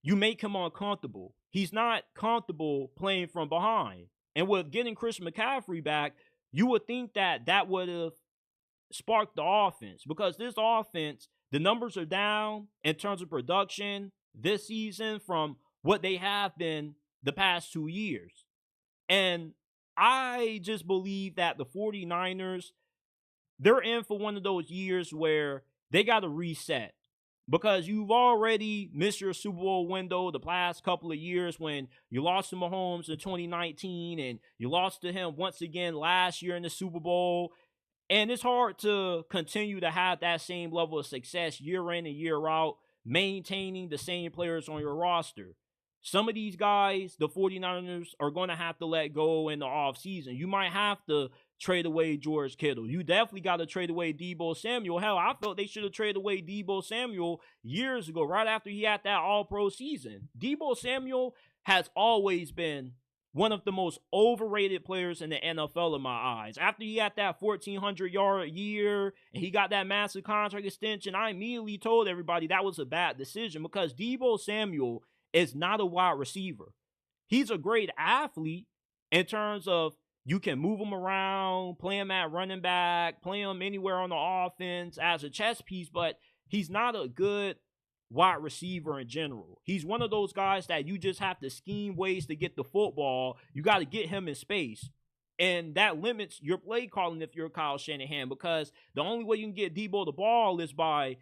[SPEAKER 1] you make him uncomfortable. He's not comfortable playing from behind. And with getting Chris McCaffrey back, you would think that would have sparked the offense, because this offense, the numbers are down in terms of production this season from what they have been the past 2 years. And I just believe that the 49ers, they're in for one of those years where they got to reset, because you've already missed your Super Bowl window the past couple of years when you lost to Mahomes in 2019 and you lost to him once again last year in the Super Bowl. And it's hard to continue to have that same level of success year in and year out, maintaining the same players on your roster. Some of these guys, the 49ers are going to have to let go in the offseason. You might have to trade away George Kittle. You definitely got to trade away Deebo Samuel. Hell, I felt they should have traded away Deebo Samuel years ago, right after he had that all-pro season. Deebo Samuel has always been one of the most overrated players in the NFL in my eyes. After he had that 1,400-yard year and he got that massive contract extension, I immediately told everybody that was a bad decision because Deebo Samuel is not a wide receiver. He's a great athlete in terms of you can move him around, play him at running back, play him anywhere on the offense as a chess piece, but he's not a good wide receiver in general. He's one of those guys that you just have to scheme ways to get the football. You got to get him in space. And that limits your play calling if you're Kyle Shanahan, because the only way you can get Deebo the ball is by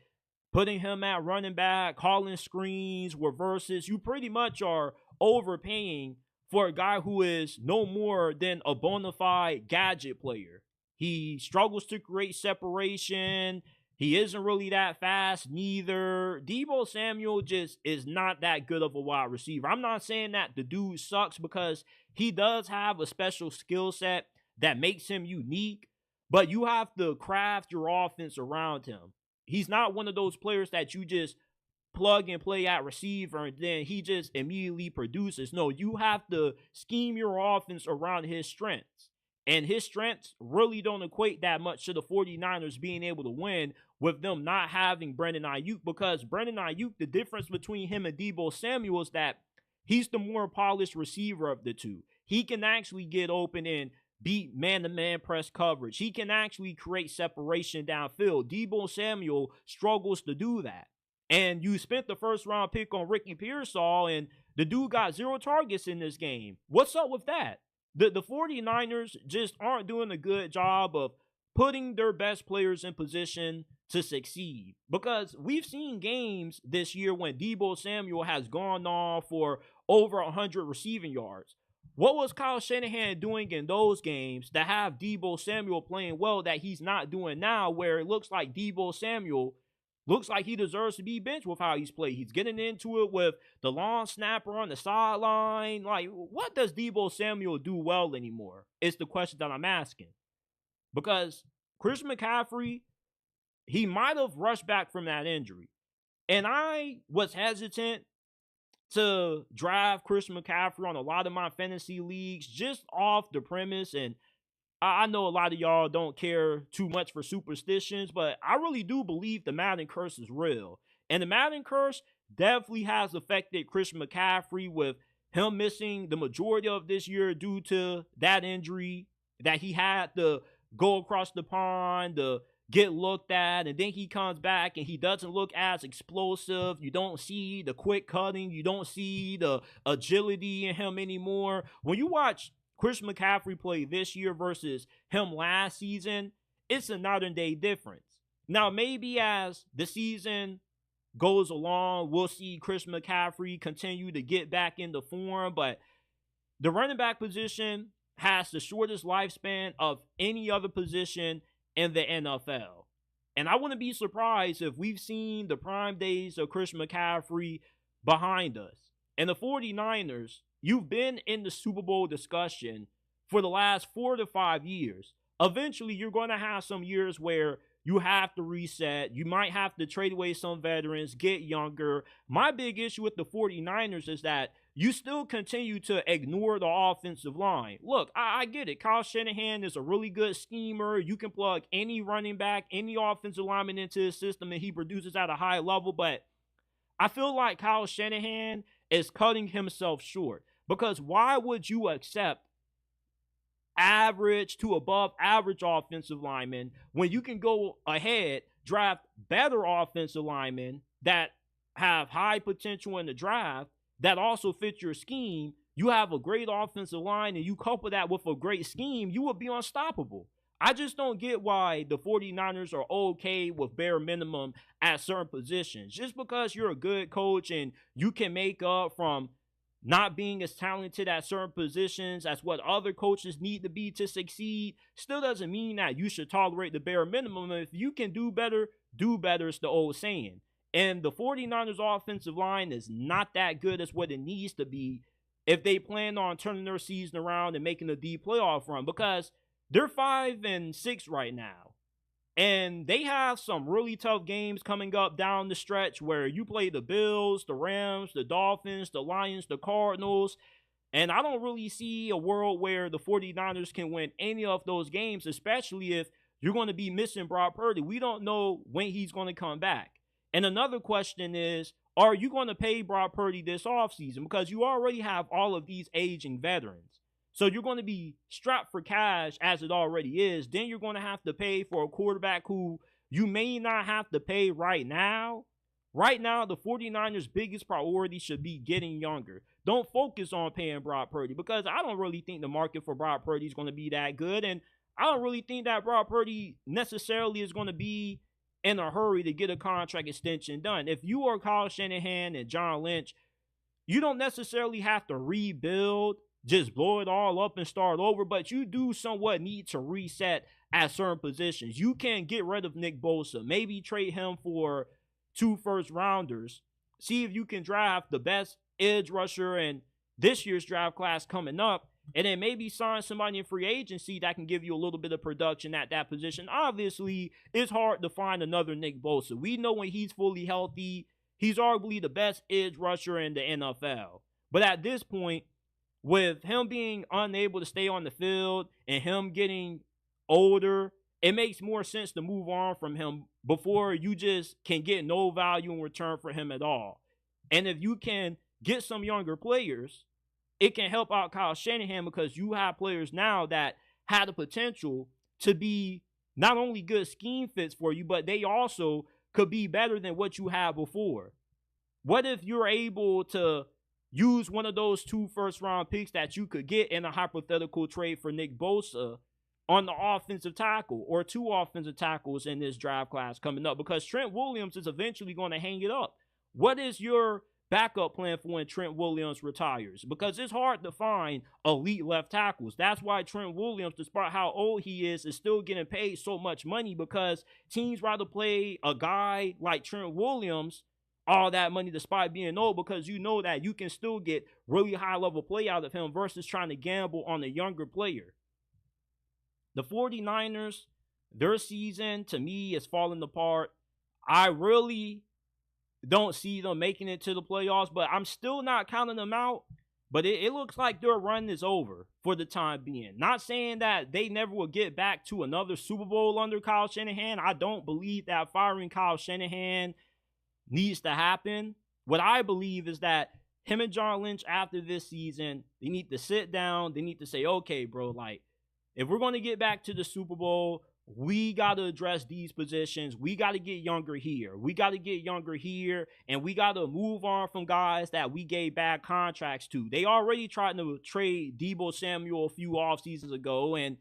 [SPEAKER 1] putting him at running back, calling screens, reverses. You pretty much are overpaying for a guy who is no more than a bona fide gadget player. He struggles to create separation. He isn't really that fast neither. Deebo Samuel just is not that good of a wide receiver. I'm not saying that the dude sucks, because he does have a special skill set that makes him unique, but you have to craft your offense around him. He's not one of those players that you just plug and play at receiver and then he just immediately produces. No, you have to scheme your offense around his strengths. And his strengths really don't equate that much to the 49ers being able to win with them not having Brandon Ayuk, because Brandon Ayuk, the difference between him and Deebo Samuel is that he's the more polished receiver of the two. He can actually get open and beat man-to-man press coverage. He can actually create separation downfield. Deebo Samuel struggles to do that. And you spent the first-round pick on Ricky Pearsall, and the dude got 0 targets in this game. What's up with that? The 49ers just aren't doing a good job of putting their best players in position to succeed. Because we've seen games this year when Deebo Samuel has gone on for over 100 receiving yards. What was Kyle Shanahan doing in those games to have Deebo Samuel playing well that he's not doing now, where it looks like Deebo Samuel looks like he deserves to be benched with how he's played? He's getting into it with the long snapper on the sideline. Like, what does Deebo Samuel do well anymore? It's the question that I'm asking. Because Christian McCaffrey, he might have rushed back from that injury. And I was hesitant to draft Christian McCaffrey on a lot of my fantasy leagues just off the premise, and I know a lot of y'all don't care too much for superstitions, but I really do believe the Madden curse is real. And the Madden curse definitely has affected Christian McCaffrey, with him missing the majority of this year due to that injury, that he had to go across the pond to get looked at, and then he comes back and he doesn't look as explosive. You don't see the quick cutting. You don't see the agility in him anymore. When you watch Christian McCaffrey play this year versus him last season, it's a night and day difference. Now, maybe as the season goes along, we'll see Christian McCaffrey continue to get back into form, but the running back position has the shortest lifespan of any other position in the NFL. And I wouldn't be surprised if we've seen the prime days of Christian McCaffrey behind us. And the 49ers, you've been in the Super Bowl discussion for the last 4 to 5 years. Eventually, you're going to have some years where you have to reset. You might have to trade away some veterans, get younger. My big issue with the 49ers is that you still continue to ignore the offensive line. Look, I get it. Kyle Shanahan is a really good schemer. You can plug any running back, any offensive lineman into his system, and he produces at a high level. But I feel like Kyle Shanahan is cutting himself short. Because why would you accept average to above average offensive linemen when you can go ahead, draft better offensive linemen that have high potential in the draft, that also fit your scheme? You have a great offensive line and you couple that with a great scheme, you would be unstoppable. I just don't get why the 49ers are okay with bare minimum at certain positions. Just because you're a good coach and you can make up from not being as talented at certain positions as what other coaches need to be to succeed still doesn't mean that you should tolerate the bare minimum. If you can do better is the old saying. And the 49ers offensive line is not that good as what it needs to be if they plan on turning their season around and making a deep playoff run, because they're 5-6 right now. And they have some really tough games coming up down the stretch where you play the Bills, the Rams, the Dolphins, the Lions, the Cardinals. And I don't really see a world where the 49ers can win any of those games, especially if you're going to be missing Brock Purdy. We don't know when he's going to come back. And another question is, are you going to pay Brock Purdy this offseason? Because you already have all of these aging veterans. So you're going to be strapped for cash as it already is. Then you're going to have to pay for a quarterback who you may not have to pay right now. Right now, the 49ers' biggest priority should be getting younger. Don't focus on paying Brock Purdy, because I don't really think the market for Brock Purdy is going to be that good. And I don't really think that Brock Purdy necessarily is going to be in a hurry to get a contract extension done. If you are Kyle Shanahan and John Lynch, you don't necessarily have to rebuild, just blow it all up and start over, but you do somewhat need to reset at certain positions. You can get rid of Nick Bosa, maybe trade him for 2 first-rounders, see if you can draft the best edge rusher in this year's draft class coming up, and then maybe sign somebody in free agency that can give you a little bit of production at that position. Obviously, it's hard to find another Nick Bosa. We know when he's fully healthy, he's arguably the best edge rusher in the NFL. But at this point, with him being unable to stay on the field and him getting older, it makes more sense to move on from him before you just can get no value in return for him at all. And if you can get some younger players, it can help out Kyle Shanahan, because you have players now that had the potential to be not only good scheme fits for you, but they also could be better than what you had before. What if you're able to use one of those 2 first-round picks that you could get in a hypothetical trade for Nick Bosa on the offensive tackle, or 2 offensive tackles in this draft class coming up? Because Trent Williams is eventually going to hang it up. What is your backup plan for when Trent Williams retires? Because it's hard to find elite left tackles. That's why Trent Williams, despite how old he is still getting paid so much money, because teams rather play a guy like Trent Williams all that money despite being old, because you know that you can still get really high-level play out of him versus trying to gamble on a younger player. The 49ers, their season, to me, is falling apart. I really don't see them making it to the playoffs, but I'm still not counting them out. But it looks like their run is over for the time being. Not saying that they never will get back to another Super Bowl under Kyle Shanahan. I don't believe that firing Kyle Shanahan needs to happen. What I believe is that him and John Lynch, after this season, they need to sit down. They need to say, okay, bro, like, if we're going to get back to the Super Bowl, we got to address these positions. We got to get younger here. We got to get younger here, and we got to move on from guys that we gave bad contracts to. They already tried to trade Deebo Samuel a few off seasons ago, and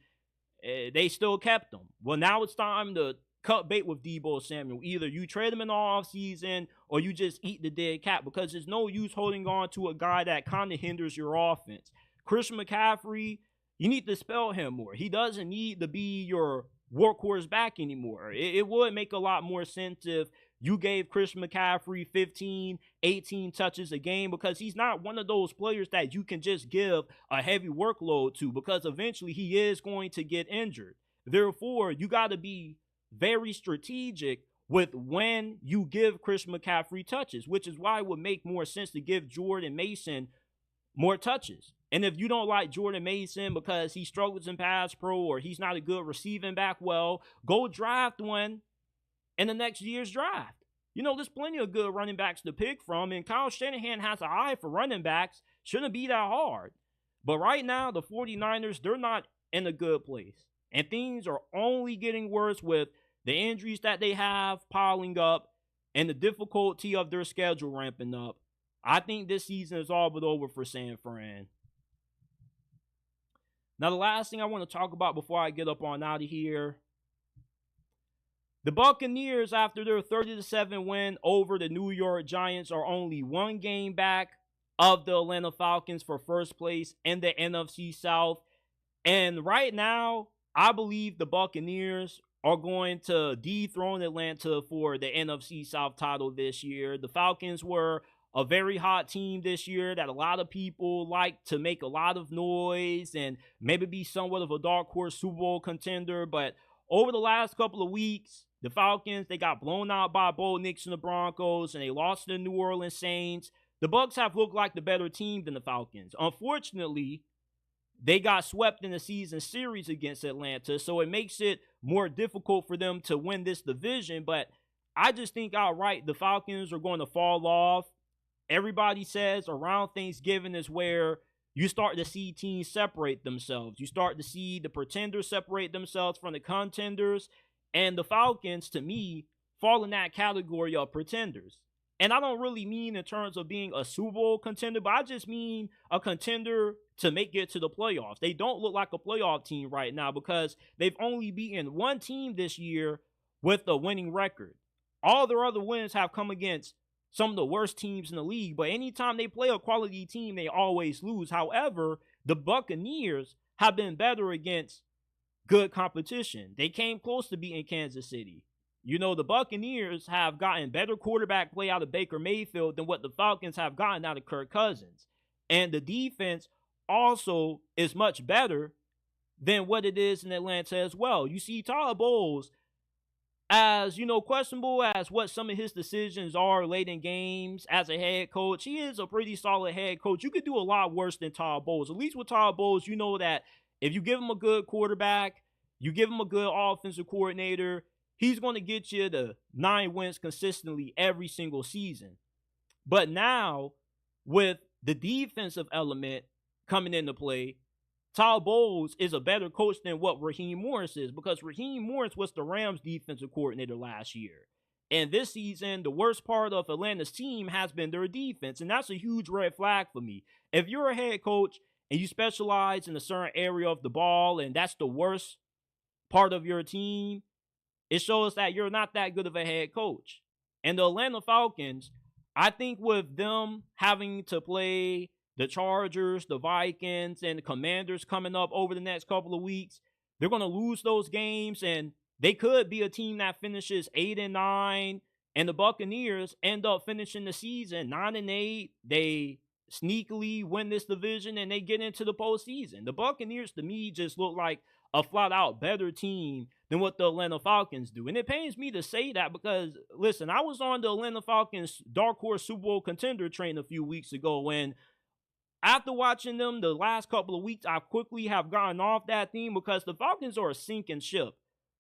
[SPEAKER 1] they still kept him. Well, now it's time to cut bait with Deebo Samuel. Either you trade him in the offseason or you just eat the dead cat, because there's no use holding on to a guy that kind of hinders your offense. Christian McCaffrey, you need to spell him more. He doesn't need to be your workhorse back anymore. It would make a lot more sense if you gave Christian McCaffrey 15, 18 touches a game, because he's not one of those players that you can just give a heavy workload to, because eventually he is going to get injured. Therefore, you got to be very strategic with when you give Christian McCaffrey touches, which is why it would make more sense to give Jordan Mason more touches. And if you don't like Jordan Mason because he struggles in pass pro or he's not a good receiving back, well, go draft one in the next year's draft. You know, there's plenty of good running backs to pick from, and Kyle Shanahan has an eye for running backs. Shouldn't be that hard. But right now, the 49ers, they're not in a good place. And things are only getting worse with the injuries that they have piling up and the difficulty of their schedule ramping up. I think this season is all but over for San Fran. Now, the last thing I want to talk about before I get up on out of here, the Buccaneers, after their 30-7 win over the New York Giants, are only 1 game back of the Atlanta Falcons for first place in the NFC South. And right now, I believe the Buccaneers are going to dethrone Atlanta for the NFC South title this year. The Falcons were a very hot team this year that a lot of people like to make a lot of noise and maybe be somewhat of a dark horse Super Bowl contender. But over the last couple of weeks, the Falcons, they got blown out by Bo Nix and the Broncos, and they lost to the New Orleans Saints. The Bucs have looked like the better team than the Falcons. Unfortunately, they got swept in the season series against Atlanta, so it makes it more difficult for them to win this division. But I just think outright the Falcons are going to fall off. Everybody says around Thanksgiving is where you start to see teams separate themselves. You start to see the pretenders separate themselves from the contenders. And the Falcons, to me, fall in that category of pretenders. And I don't really mean in terms of being a Super Bowl contender, but I just mean a contender to make it to the playoffs. They don't look like a playoff team right now because they've only beaten one team this year with a winning record. All their other wins have come against some of the worst teams in the league, but anytime they play a quality team, they always lose. However, the Buccaneers have been better against good competition. They came close to beating Kansas City. You know, the Buccaneers have gotten better quarterback play out of Baker Mayfield than what the Falcons have gotten out of Kirk Cousins. And the defense also is much better than what it is in Atlanta as well. You see Todd Bowles, as, you know, questionable as what some of his decisions are late in games as a head coach. He is a pretty solid head coach. You could do a lot worse than Todd Bowles. At least with Todd Bowles, you know that if you give him a good quarterback, you give him a good offensive coordinator, he's going to get you to 9 wins consistently every single season. But now, with the defensive element coming into play, Todd Bowles is a better coach than what Raheem Morris is, because Raheem Morris was the Rams defensive coordinator last year. And this season, the worst part of Atlanta's team has been their defense, and that's a huge red flag for me. If you're a head coach and you specialize in a certain area of the ball, and that's the worst part of your team, it shows that you're not that good of a head coach. And the Atlanta Falcons, I think with them having to play the Chargers, the Vikings, and the Commanders coming up over the next couple of weeks, they're going to lose those games, and they could be a team that finishes 8-9, and the Buccaneers end up finishing the season 9-8. They sneakily win this division, and they get into the postseason. The Buccaneers, to me, just look like a flat-out better team than what the Atlanta Falcons do. And it pains me to say that because, listen, I was on the Atlanta Falcons dark horse Super Bowl contender train a few weeks ago when, after watching them the last couple of weeks, I quickly have gotten off that theme because the Falcons are a sinking ship.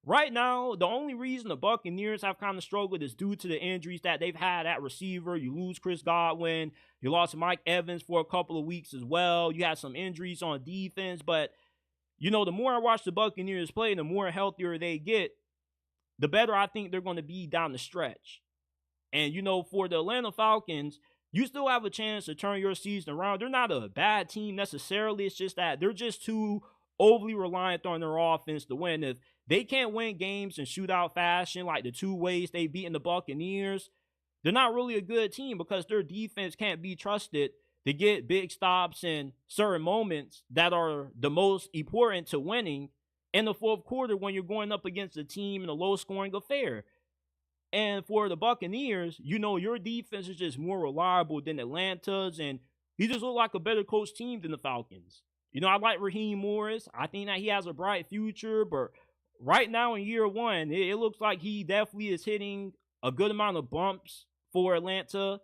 [SPEAKER 1] Right now, the only reason the Buccaneers have kind of struggled is due to the injuries that they've had at receiver. You lose Chris Godwin. You lost Mike Evans for a couple of weeks as well. You had some injuries on defense. But, you know, the more I watch the Buccaneers play, the more healthier they get, the better I think they're going to be down the stretch. And, you know, for the Atlanta Falcons, you still have a chance to turn your season around. They're not a bad team necessarily. It's just that they're just too overly reliant on their offense to win. If they can't win games in shootout fashion like the 2 ways they've beaten the Buccaneers, they're not really a good team because their defense can't be trusted to get big stops in certain moments that are the most important to winning in the fourth quarter when you're going up against a team in a low-scoring affair. And for the Buccaneers, you know, your defense is just more reliable than Atlanta's, and you just look like a better coached team than the Falcons. You know, I like Raheem Morris. I think that he has a bright future, but right now in year one, it looks like he definitely is hitting a good amount of bumps for Atlanta.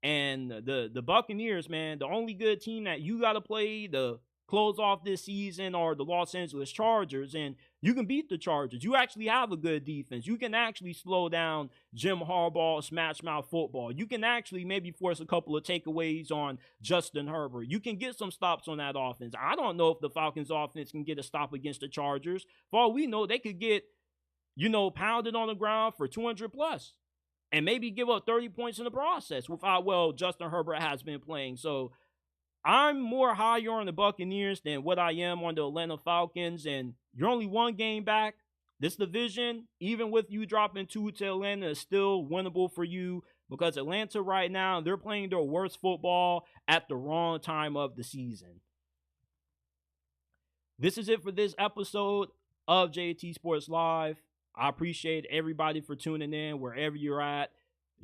[SPEAKER 1] And the Buccaneers, man, the only good team that you got to play to close off this season are the Los Angeles Chargers, and you can beat the Chargers. You actually have a good defense. You can actually slow down Jim Harbaugh, smash mouth football. You can actually maybe force a couple of takeaways on Justin Herbert. You can get some stops on that offense. I don't know if the Falcons offense can get a stop against the Chargers. For all we know, they could get, you know, pounded on the ground for 200 plus and maybe give up 30 points in the process with how well Justin Herbert has been playing. So I'm more higher on the Buccaneers than what I am on the Atlanta Falcons, and you're only 1 game back. This division, even with you dropping 2 to Atlanta, is still winnable for you because Atlanta right now, they're playing their worst football at the wrong time of the season. This is it for this episode of JT Sports Live. I appreciate everybody for tuning in wherever you're at.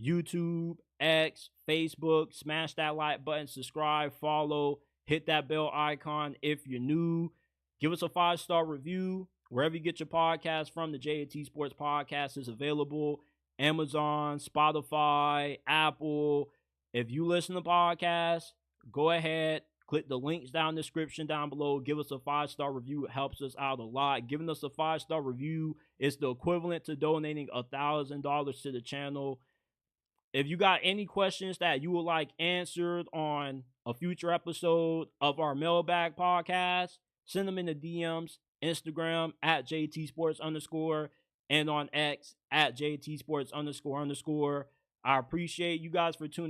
[SPEAKER 1] YouTube, X, Facebook. Smash that like button, subscribe, follow, hit that bell icon if you're new. Give us a 5-star review. Wherever you get your podcast from, the JAT Sports Podcast is available. Amazon, Spotify, Apple. If you listen to podcasts, go ahead, click the links down in the description down below. Give us a 5-star review. It helps us out a lot. Giving us a 5-star review is the equivalent to donating $1,000 to the channel. If you got any questions that you would like answered on a future episode of our Mailbag podcast, send them in the DMs, Instagram at JTSports_, and on X at JTSports__. I appreciate you guys for tuning in.